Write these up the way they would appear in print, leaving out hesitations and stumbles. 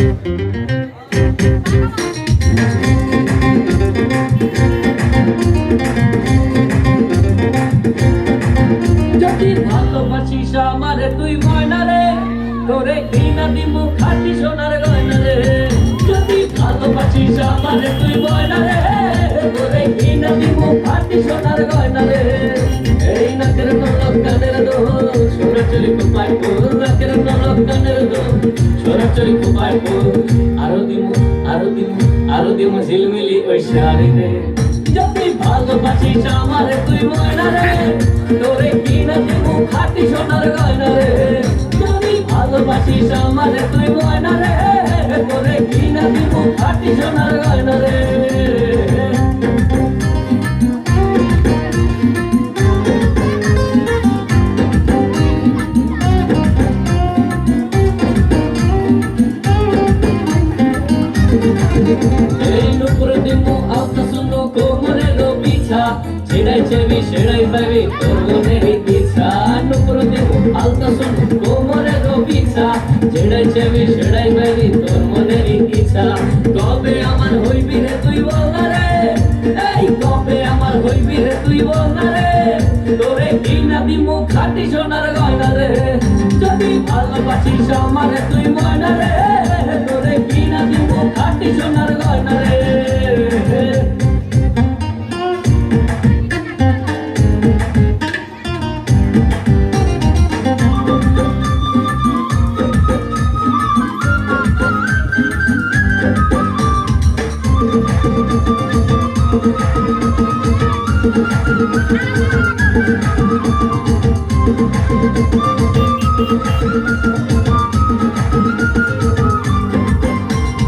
যদি ভালোবাসিস আমারে তুই ময়না রে, তোরে কিনা দিমু খাঁটি সোনার গয়না রে। যদি ভালোবাসিস আমারে তুই ময়না রে, তোরে কিনা দিমু খাঁটি সোনার গয়না রে। এই নাকের নলক কানের দোল, সরাচরি কোপায় ফুল, নাকের নলক কানের দোল, সরাচরি কোপায় ফুল। আরো দিমু আরো দিমু আরো দিমু ঝিলমিলি ওই শাড়ি রে। যদি ভালোবাসিস আমারে তুই ময়না রে, তোরে কিনা দিমু খাঁটি সোনার গয়না রে। যদি ভালোবাসিস আমারে তুই ময়না রে, তোরে কিনা দিমু খাঁটি সোনার গয়না রে। এই নুপুর দিমু আলতা শুনো কোমরে লো বিছা, ছেড়াই চেবি সেড়াই পাবি তোর মনের ইচ্ছা। নুপুর দিমু আলতা শুনো কোমরে লো বিছা, ছেড়াই চেবি সেড়াই পাবি তোর মনের ইচ্ছা। কবে আমার হইবি রে তুই বল না রে, এই কবে আমার হইবি রে তুই বল না রে। তোরে কিনা দিমু খাঁটি সোনার গয়না রে। যদি ভালোবাসিস আমারে তুই ময়না রে, তোরে কিনা দিমু খাঁটি সোনার গয়না রে।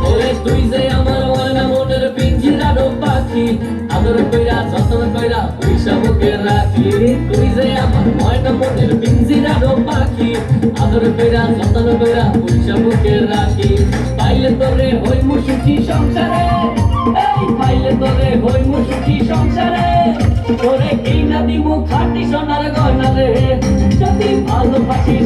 ওরে তুই যে আমার ময়না মনের পিঞ্জিরারো পাখি, আদর কইরা যতন কইরা পয়সা বুকে রাখি। তুই যে আমার ময়না মনের পিঞ্জিরারো পাখি, আদর কইরা যতন কইরা পয়সা বুকে রাখি। পাইলে তোরে হইমু সুখী সংসারে, এই পাইলে তোরে হইমু সুখী সংসারে। তোরে কিনা দিমু খাঁটি সোনার গয়না রে। যদি ভালোবাসিস